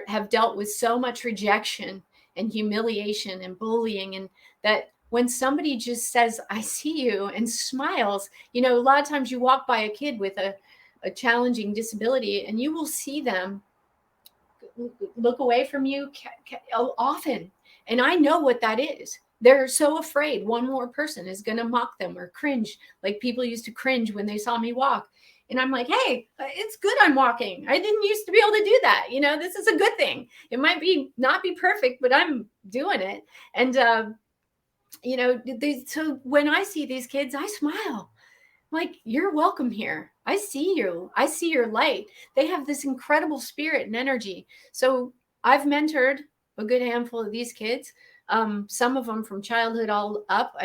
have dealt with so much rejection and humiliation and bullying, and that when somebody just says, I see you, and smiles, a lot of times you walk by a kid with a challenging disability, and you will see them look away from you often. And I know what that is. They're so afraid one more person is going to mock them or cringe, like people used to cringe when they saw me walk. And I'm like, hey, it's good I'm walking. I didn't used to be able to do that. This is a good thing. It might not be perfect, but I'm doing it. And, so when I see these kids, I smile. Like, you're welcome here. I see you. I see your light. They have this incredible spirit and energy. So I've mentored a good handful of these kids. Some of them from childhood all up.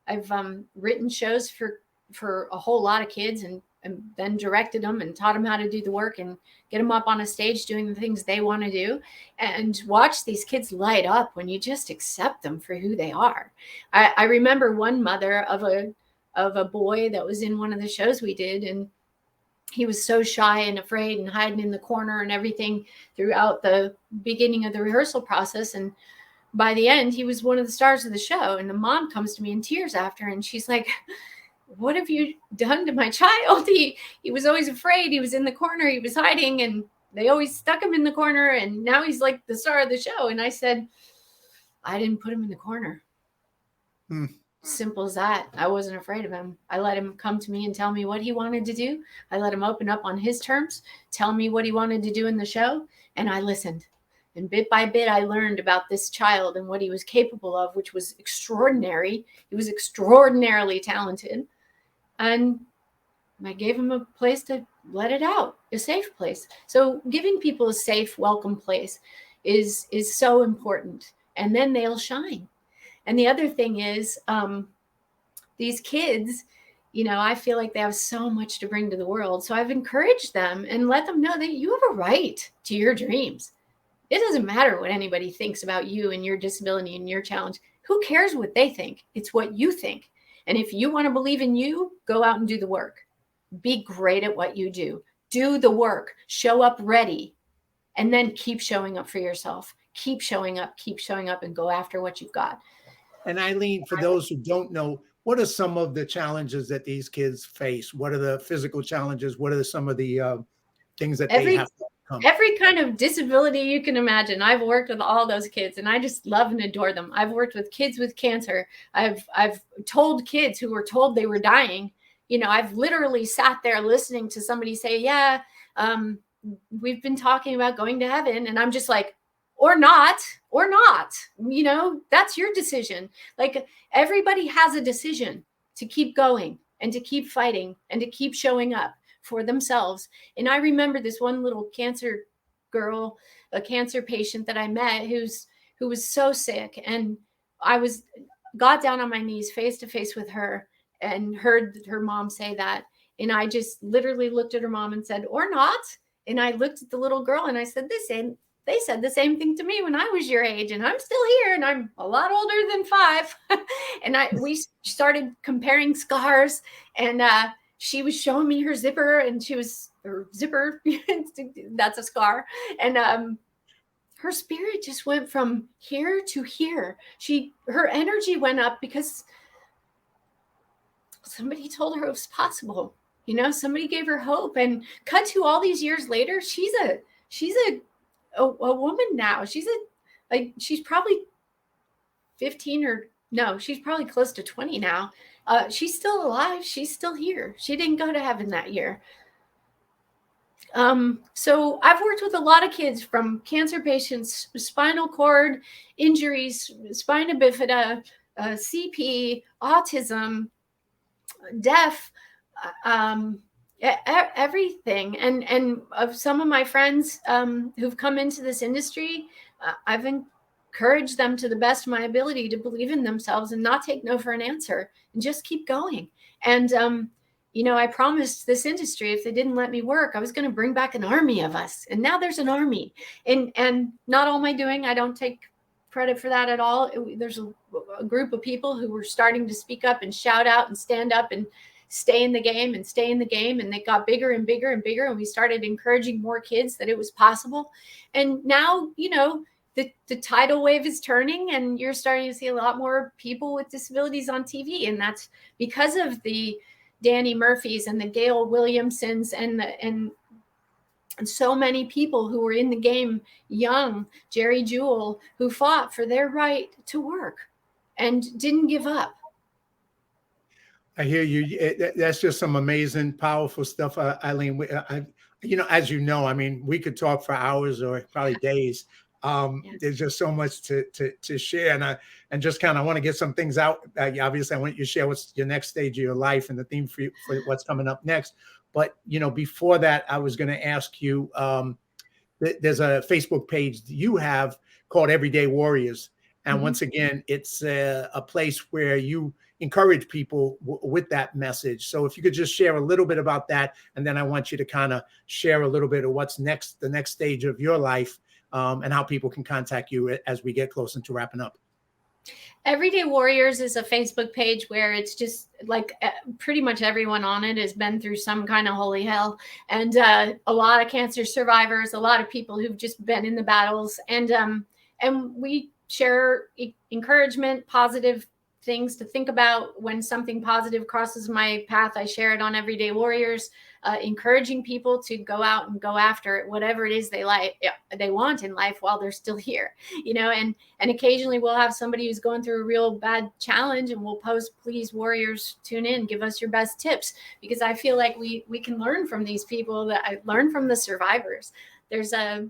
I've written shows for a whole lot of kids, and then directed them and taught them how to do the work and get them up on a stage doing the things they want to do, and watch these kids light up when you just accept them for who they are. I remember one mother of a boy that was in one of the shows we did, and he was so shy and afraid and hiding in the corner and everything throughout the beginning of the rehearsal process. And by the end, he was one of the stars of the show. And the mom comes to me in tears after, and she's like, what have you done to my child? He was always afraid. He was in the corner. He was hiding, and they always stuck him in the corner. And now he's like the star of the show. And I said, I didn't put him in the corner. Simple as that. I wasn't afraid of him. I let him come to me and tell me what he wanted to do. I let him open up on his terms, tell me what he wanted to do in the show. And I listened. And bit by bit, I learned about this child and what he was capable of, which was extraordinary. He was extraordinarily talented. And I gave him a place to let it out, a safe place. So giving people a safe, welcome place is so important. And then they'll shine. And the other thing is, these kids, I feel like they have so much to bring to the world. So I've encouraged them and let them know that you have a right to your dreams. It doesn't matter what anybody thinks about you and your disability and your challenge. Who cares what they think? It's what you think. And if you want to believe in you, go out and do the work. Be great at what you do. Do the work. Show up ready. And then keep showing up for yourself. Keep showing up, and go after what you've got. And Eileen, for those who don't know, what are some of the challenges that these kids face? What are the physical challenges? What are some of the things that they have to overcome? Every kind of disability you can imagine. I've worked with all those kids, and I just love and adore them. I've worked with kids with cancer. I've told kids who were told they were dying. I've literally sat there listening to somebody say, yeah, we've been talking about going to heaven. And I'm just like, or not, that's your decision. Like, everybody has a decision to keep going and to keep fighting and to keep showing up for themselves. And I remember this one little cancer girl, a cancer patient that I met who was so sick. And I got down on my knees face to face with her and heard her mom say that. And I just literally looked at her mom and said, or not. And I looked at the little girl and I said, they said the same thing to me when I was your age, and I'm still here, and I'm a lot older than 5. And we started comparing scars, and she was showing me her zipper, and her zipper, that's a scar. And her spirit just went from here to here. Her energy went up because somebody told her it was possible. Somebody gave her hope, and cut to all these years later, she's a woman now. She's probably 15, or no, she's probably close to 20 now. She's still alive. She's still here. She didn't go to heaven that year. So I've worked with a lot of kids, from cancer patients, spinal cord injuries, spina bifida, CP, autism, deaf, everything. And of some of my friends who've come into this industry, I've encouraged them to the best of my ability to believe in themselves and not take no for an answer, and just keep going. And I promised this industry, if they didn't let me work, I was going to bring back an army of us. And now there's an army. And not all my doing, I don't take credit for that at all. There's a group of people who were starting to speak up and shout out and stand up and stay in the game and stay in the game. And they got bigger and bigger and bigger. And we started encouraging more kids that it was possible. And now, the tidal wave is turning, and you're starting to see a lot more people with disabilities on TV. And that's because of the Danny Murphys and the Gail Williamsons and so many people who were in the game young, Jerry Jewell, who fought for their right to work and didn't give up. I hear you. That's just some amazing, powerful stuff, Eileen. As you know, I mean, we could talk for hours or probably days. There's just so much to share, and just kind of want to get some things out. Obviously, I want you to share what's your next stage of your life and the theme for what's coming up next. But before that, I was going to ask you. There's a Facebook page you have called Everyday Warriors, and once again, it's a place where you encourage people with that message. So if you could just share a little bit about that, and then I want you to kind of share a little bit of what's next, the next stage of your life. And how people can contact you as we get closer to wrapping up. Everyday Warriors is a Facebook page where it's just like pretty much everyone on it has been through some kind of holy hell, and a lot of cancer survivors, a lot of people who've just been in the battles, and we share encouragement, positive things to think about. When something positive crosses my path, I share it on Everyday Warriors, encouraging people to go out and go after it, whatever it is they want in life while they're still here, and occasionally we'll have somebody who's going through a real bad challenge, and we'll post, please, warriors, tune in, give us your best tips, because I feel like we can learn from these people, that I learn from the survivors. There's a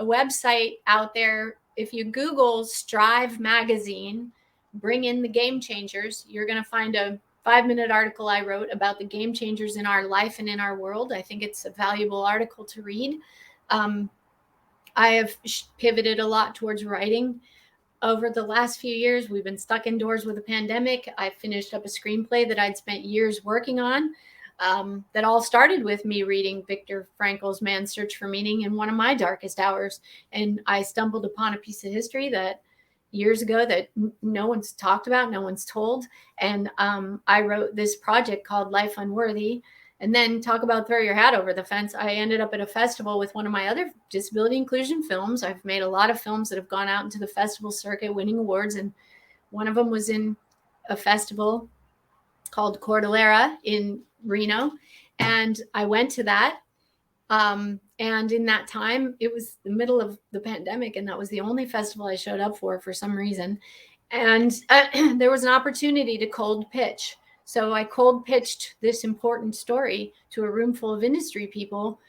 website out there. If you Google Strive Magazine, bring in the game changers, you're going to find a 5-minute article I wrote about the game changers in our life and in our world. I think it's a valuable article to read. I have pivoted a lot towards writing over the last few years. We've been stuck indoors with a pandemic. I finished up a screenplay that I'd spent years working on, that all started with me reading Viktor Frankl's Man's Search for Meaning in one of my darkest hours. And I stumbled upon a piece of history that years ago that no one's talked about, no one's told. And I wrote this project called Life Unworthy. And then talk about throw your hat over the fence. I ended up at a festival with one of my other disability inclusion films. I've made a lot of films that have gone out into the festival circuit, winning awards. And one of them was in a festival called Cordillera in Reno. And I went to that. And in that time, it was the middle of the pandemic, and that was the only festival I showed up for some reason. And there was an opportunity to cold pitch. So I cold pitched this important story to a room full of industry people.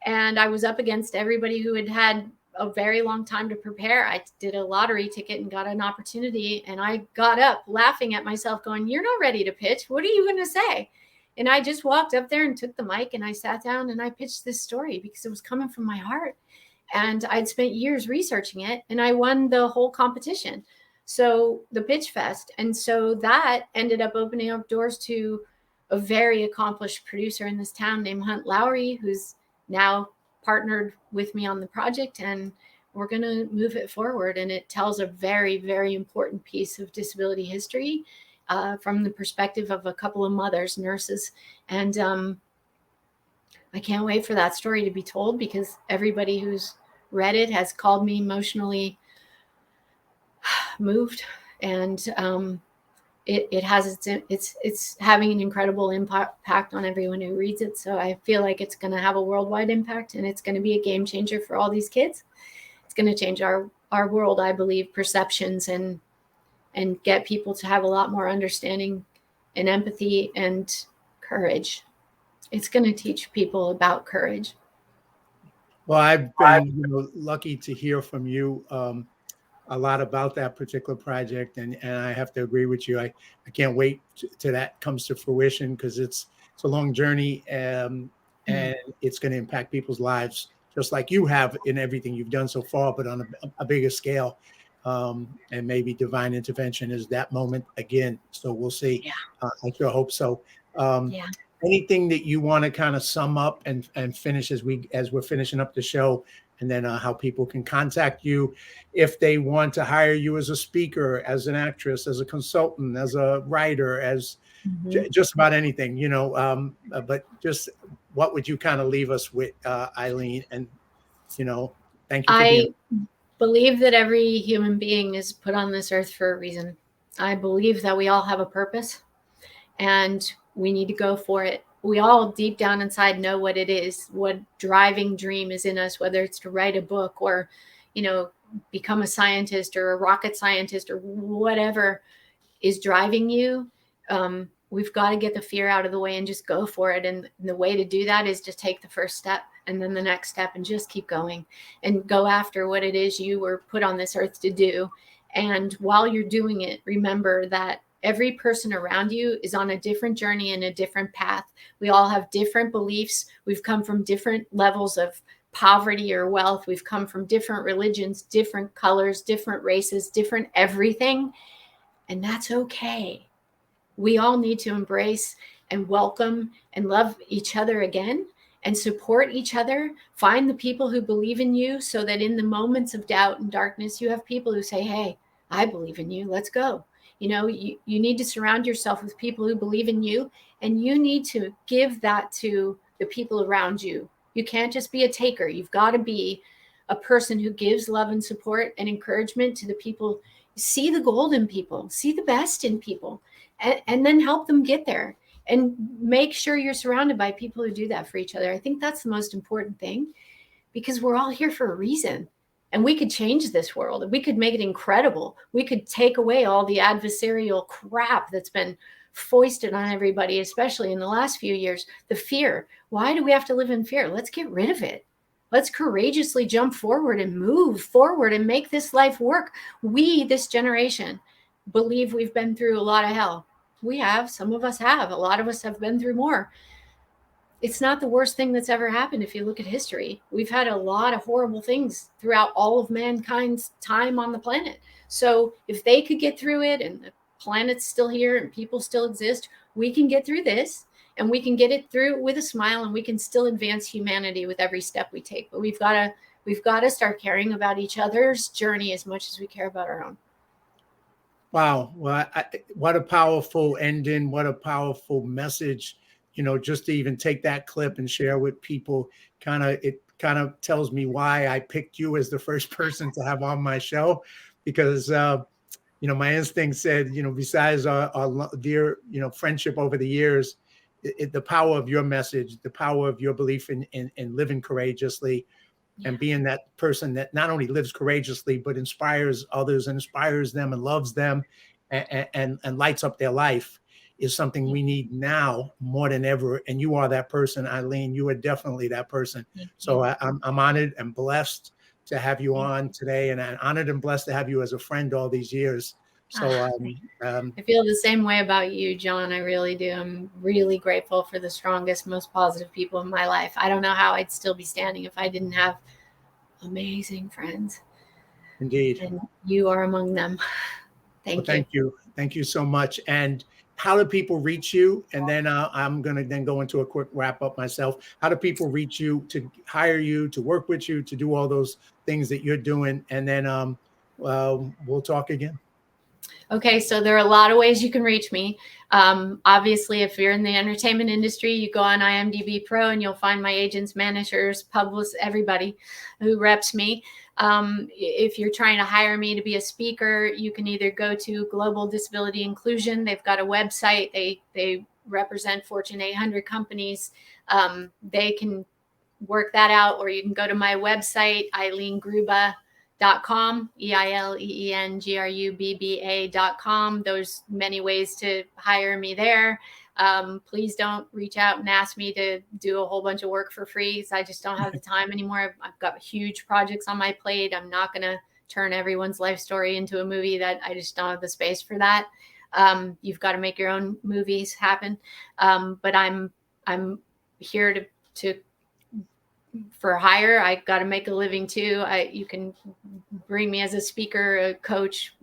And I was up against everybody who had had a very long time to prepare. I did a lottery ticket and got an opportunity. And I got up laughing at myself going, you're not ready to pitch. What are you going to say? And I just walked up there and took the mic, and I sat down and I pitched this story because it was coming from my heart. And I'd spent years researching it, and I won the whole competition. So the Pitch Fest. And so that ended up opening up doors to a very accomplished producer in this town named Hunt Lowry, who's now partnered with me on the project, and we're going to move it forward. And it tells a very, very important piece of disability history from the perspective of a couple of mothers, nurses. And I can't wait for that story to be told, because everybody who's read it has called me emotionally moved. And it has it's having an incredible impact on everyone who reads it. So I feel like it's going to have a worldwide impact, and it's going to be a game changer for all these kids. It's going to change our world, I believe, perceptions, and get people to have a lot more understanding and empathy and courage. It's going to teach people about courage. Well, I've been lucky to hear from you a lot about that particular project, and I have to agree with you. I can't wait to that comes to fruition, because it's a long journey, and it's going to impact people's lives just like you have in everything you've done so far, but on a bigger scale. And maybe divine intervention is that moment again. So we'll see. Yeah. I sure hope so. Yeah. Anything that you want to kind of sum up and finish as we're finishing up the show, and then how people can contact you if they want to hire you as a speaker, as an actress, as a consultant, as a writer, as just about anything, but just what would you kind of leave us with, Eileen? And, thank you for being. I believe that every human being is put on this earth for a reason. I believe that we all have a purpose, and we need to go for it. We all deep down inside know what it is, what driving dream is in us, whether it's to write a book or, become a scientist or a rocket scientist or whatever is driving you. We've got to get the fear out of the way and just go for it. And the way to do that is to take the first step and then the next step, and just keep going and go after what it is you were put on this earth to do. And while you're doing it, remember that every person around you is on a different journey and a different path. We all have different beliefs. We've come from different levels of poverty or wealth. We've come from different religions, different colors, different races, different everything. And that's okay. We all need to embrace and welcome and love each other again, and support each other. Find the people who believe in you, so that in the moments of doubt and darkness, you have people who say, hey, I believe in you. Let's go. You need to surround yourself with people who believe in you, and you need to give that to the people around you. You can't just be a taker. You've got to be a person who gives love and support and encouragement to the people. See the gold in people, see the best in people, and then help them get there. And make sure you're surrounded by people who do that for each other. I think that's the most important thing, because we're all here for a reason. And we could change this world. We could make it incredible. We could take away all the adversarial crap that's been foisted on everybody, especially in the last few years. The fear. Why do we have to live in fear? Let's get rid of it. Let's courageously jump forward and move forward and make this life work. We, this generation, believe we've been through a lot of hell. We have. Some of us have. A lot of us have been through more. It's not the worst thing that's ever happened if you look at history. We've had a lot of horrible things throughout all of mankind's time on the planet. So if they could get through it, and the planet's still here and people still exist, we can get through this, and we can get it through with a smile, and we can still advance humanity with every step we take. But we've got to start caring about each other's journey as much as we care about our own. Wow. Well, what a powerful ending. What a powerful message, just to even take that clip and share with people. It kind of tells me why I picked you as the first person to have on my show, because, my instinct said, besides our dear, friendship over the years, the power of your message, the power of your belief in living courageously, and being that person that not only lives courageously, but inspires others and inspires them and loves them and lights up their life, is something we need now more than ever. And you are that person, Eileen. You are definitely that person. So I'm honored and blessed to have you on today, and I'm honored and blessed to have you as a friend all these years. So I feel the same way about you, John. I really do. I'm really grateful for the strongest, most positive people in my life. I don't know how I'd still be standing if I didn't have amazing friends. Indeed. And you are among them. Thank you. Thank you so much. And how do people reach you? And then I'm going to then go into a quick wrap up myself. How do people reach you to hire you, to work with you, to do all those things that you're doing? And then we'll talk again. Okay, so there are a lot of ways you can reach me. Obviously, if you're in the entertainment industry, you go on IMDb Pro and you'll find my agents, managers, publicists, everybody who reps me. If you're trying to hire me to be a speaker, you can either go to Global Disability Inclusion. They've got a website. They represent Fortune 800 companies. They can work that out, or you can go to my website, EileenGruba.com, EileenGrubba.com. There's many ways to hire me there. Please don't reach out and ask me to do a whole bunch of work for free. I just don't have the time anymore. I've got huge projects on my plate. I'm not going to turn everyone's life story into a movie. That I just don't have the space for that. You've got to make your own movies happen. But I'm here to for hire. I got to make a living too. You can bring me as a speaker, a coach.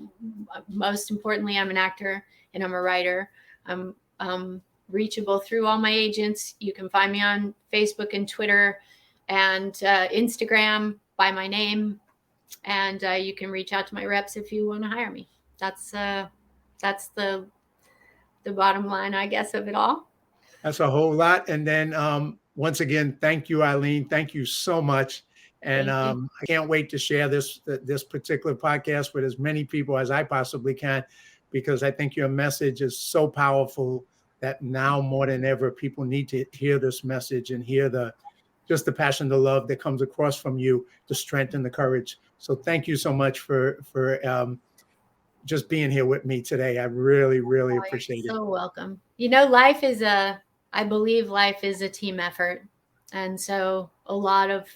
Most importantly, I'm an actor and I'm a writer. I'm reachable through all my agents. You can find me on Facebook and Twitter and Instagram by my name. And you can reach out to my reps if you want to hire me. That's the bottom line, I guess, of it all. That's a whole lot. And then once again, thank you, Eileen. Thank you so much. And I can't wait to share this particular podcast with as many people as I possibly can, because I think your message is so powerful that now more than ever, people need to hear this message and hear just the passion, the love that comes across from you, the strength and the courage. So thank you so much for just being here with me today. I really, really appreciate it. So welcome. I believe life is a team effort. And so a lot of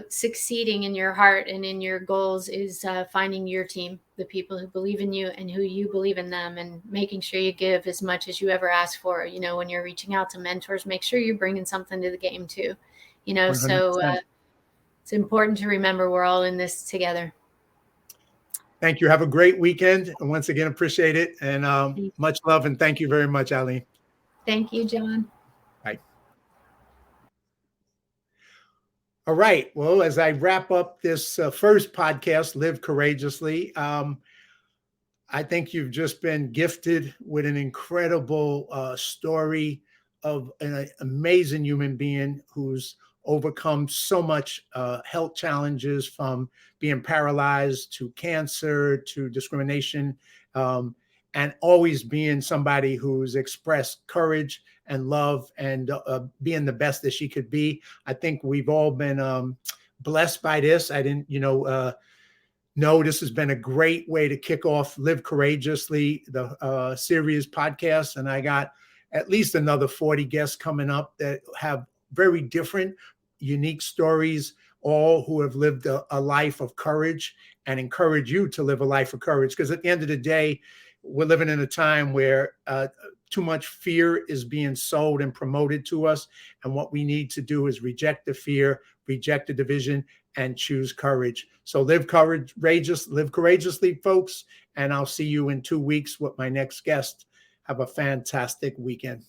succeeding in your heart and in your goals is finding your team, the people who believe in you and who you believe in them, and making sure you give as much as you ever ask for. When you're reaching out to mentors, make sure you're bringing something to the game too. 100%. So it's important to remember we're all in this together. Thank you. Have a great weekend. And once again, appreciate it. And much love. And thank you very much, Eileen. Thank you, John. Bye. All right. Well, as I wrap up this first podcast, Live Courageously, I think you've just been gifted with an incredible story of an amazing human being who's overcome so much health challenges, from being paralyzed to cancer to discrimination, and always being somebody who's expressed courage and love and being the best that she could be. I think we've all been blessed by this. I didn't, no, this has been a great way to kick off Live Courageously, the series podcast. And I got at least another 40 guests coming up that have very different, unique stories, all who have lived a life of courage, and encourage you to live a life of courage. Because at the end of the day, we're living in a time where too much fear is being sold and promoted to us. And what we need to do is reject the fear, reject the division, and choose courage. So live courageously, folks. And I'll see you in 2 weeks with my next guest. Have a fantastic weekend.